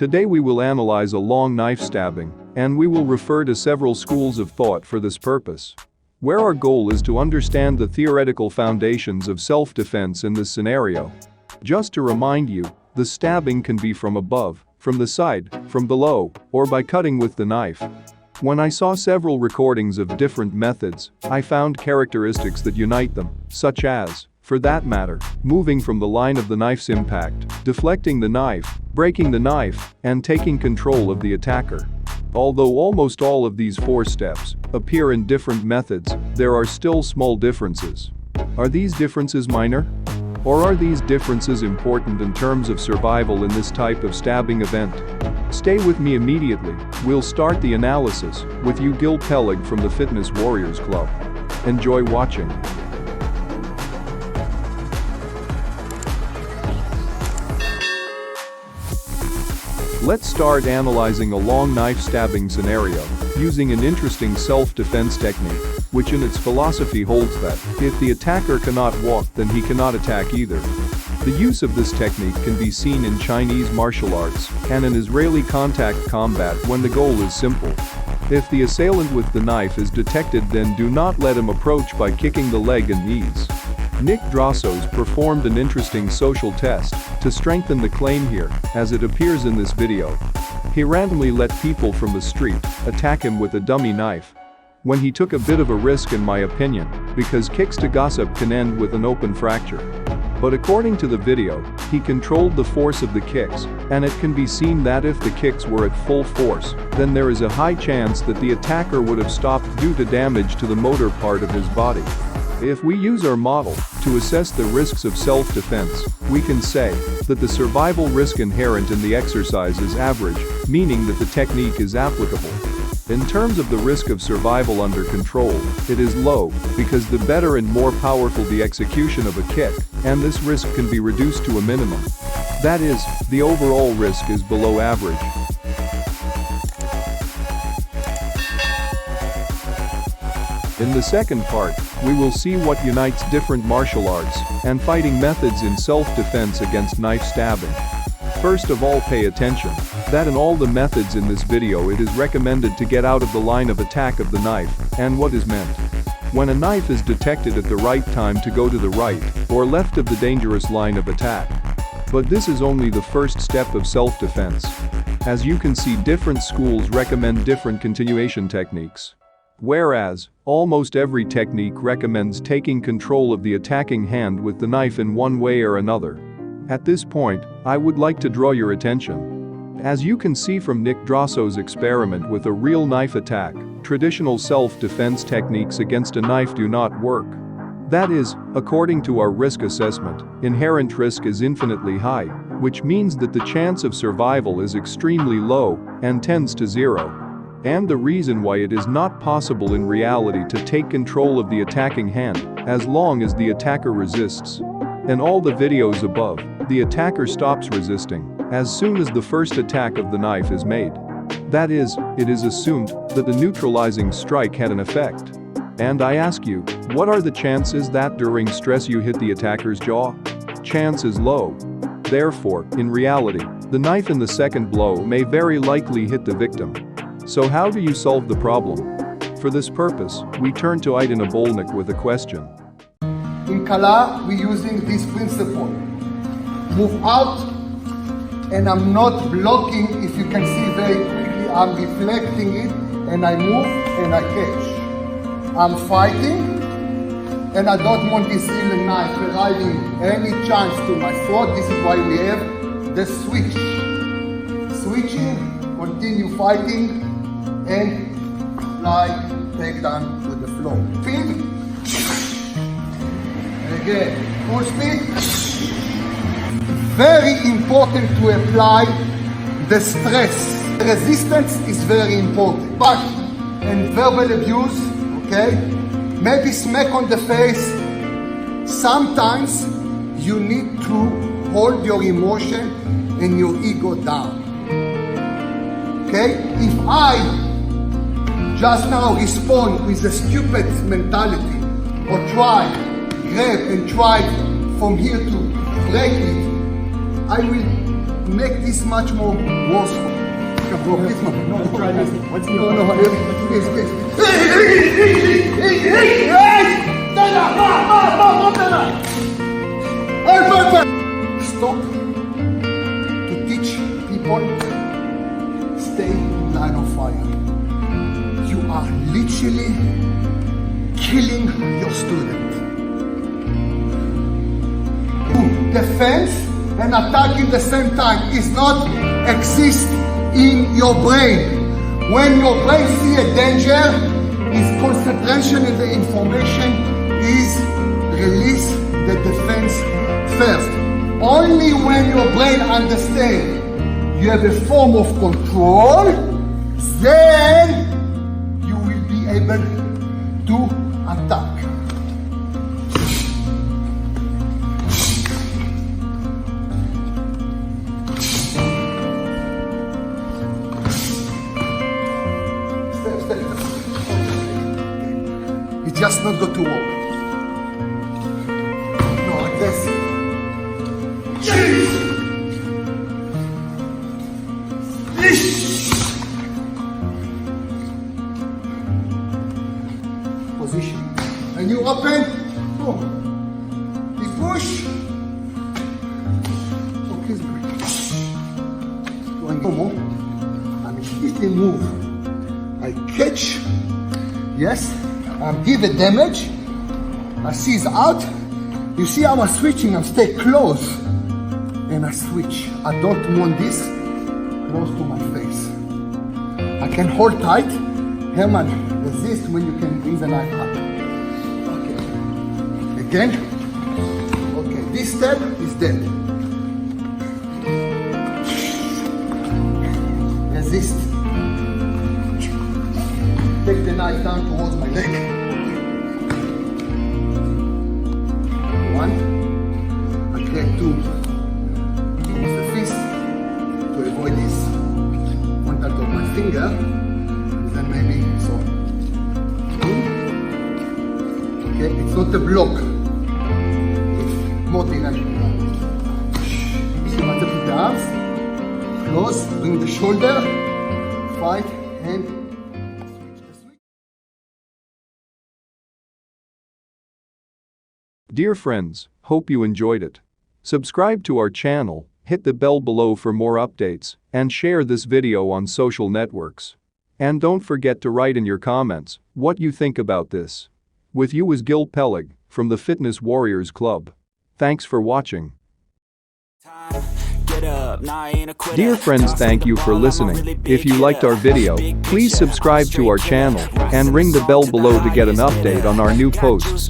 Today we will analyze a long knife stabbing, and we will refer to several schools of thought for this purpose. Where our goal is to understand the theoretical foundations of self-defense in this scenario. Just to remind you, the stabbing can be from above, from the side, from below, or by cutting with the knife. When I saw several recordings of different methods, I found characteristics that unite them, such as, for that matter, moving from the line of the knife's impact, deflecting the knife, breaking the knife, and taking control of the attacker. Although almost all of these 4 steps appear in different methods, there are still small differences. Are these differences minor? Or are these differences important in terms of survival in this type of stabbing event? Stay with me immediately, we'll start the analysis with you Gil Peleg from the Fitness Warriors Club. Enjoy watching. Let's start analyzing a long knife stabbing scenario using an interesting self-defense technique, which in its philosophy holds that if the attacker cannot walk, then he cannot attack either. The use of this technique can be seen in Chinese martial arts and in Israeli contact combat when the goal is simple. If the assailant with the knife is detected, then do not let him approach by kicking the leg and knees. Nick Drossos performed an interesting social test to strengthen the claim here, as it appears in this video. He randomly let people from the street attack him with a dummy knife. When he took a bit of a risk in my opinion, because kicks to gossip can end with an open fracture. But according to the video, he controlled the force of the kicks, and it can be seen that if the kicks were at full force, then there is a high chance that the attacker would have stopped due to damage to the motor part of his body. If we use our model to assess the risks of self-defense, we can say that the survival risk inherent in the exercise is average, meaning that the technique is applicable. In terms of the risk of survival under control, it is low because the better and more powerful the execution of a kick, and this risk can be reduced to a minimum. That is, the overall risk is below average. In the second part, we will see what unites different martial arts and fighting methods in self-defense against knife stabbing. First of all, pay attention that in all the methods in this video it is recommended to get out of the line of attack of the knife, and what is meant. When a knife is detected at the right time to go to the right or left of the dangerous line of attack. But this is only the first step of self-defense. As you can see, different schools recommend different continuation techniques. Whereas, almost every technique recommends taking control of the attacking hand with the knife in one way or another. At this point, I would like to draw your attention. As you can see from Nick Drossos' experiment with a real knife attack, traditional self-defense techniques against a knife do not work. That is, according to our risk assessment, inherent risk is infinitely high, which means that the chance of survival is extremely low and tends to 0. And the reason why it is not possible in reality to take control of the attacking hand as long as the attacker resists. In all the videos above, the attacker stops resisting as soon as the first attack of the knife is made. That is, it is assumed that the neutralizing strike had an effect. And I ask you, what are the chances that during stress you hit the attacker's jaw? Chance is low. Therefore, in reality, the knife in the second blow may very likely hit the victim. So how do you solve the problem? For this purpose, we turn to Aiden Abolnik with a question. In KALAH, we're using this principle. Move out, and I'm not blocking. If you can see very quickly, I'm deflecting it, and I move, and I catch. I'm fighting, and I don't want this little knife arriving any chance to my throat. This is why we have the switch. Switching, continue fighting, and apply takedown to the floor. Speed. Again, full speed. Very important to apply the stress. Resistance is very important. But, and verbal abuse, okay? Maybe smack on the face. Sometimes you need to hold your emotion and your ego down. Okay? If I just now respond with a stupid mentality or try, grab and try from here to break it, I will make this much more worse. Bro, please, no, try this. What's no, please. Stop to teach people, stay in line of fire. You are literally killing your student. Defense and attack at the same time is not exist in your brain. When your brain see a danger, its concentration in the information is release the defense first. Only when your brain understands you have a form of control, then you will be able to attack. It just not go to work. No, like this. Position. And you open. Oh. You push. Okay, great. Going more. And if they move, I catch. Yes. Give a damage. I see it's out. You see how I'm switching. I'm stay close. And I switch. I don't want this close to my face. I can hold tight. Herman, resist when you can bring the knife up. Okay. Again. Okay. This step is dead. Resist. Take the knife down towards my leg. One. I create two. Use the fist to avoid this. Contact of my finger. Then maybe so. Okay, it's not a block. It's more dynamic. See what I put the arms. Close, bring the shoulder. Fight and Dear friends, hope you enjoyed it. Subscribe to our channel, hit the bell below for more updates, and share this video on social networks. And don't forget to write in your comments what you think about this. With you is Gil Pelig from the Fitness Warriors Club. Thanks for watching. Dear friends, thank you for listening. If you liked our video, please subscribe to our channel and ring the bell below to get an update on our new posts.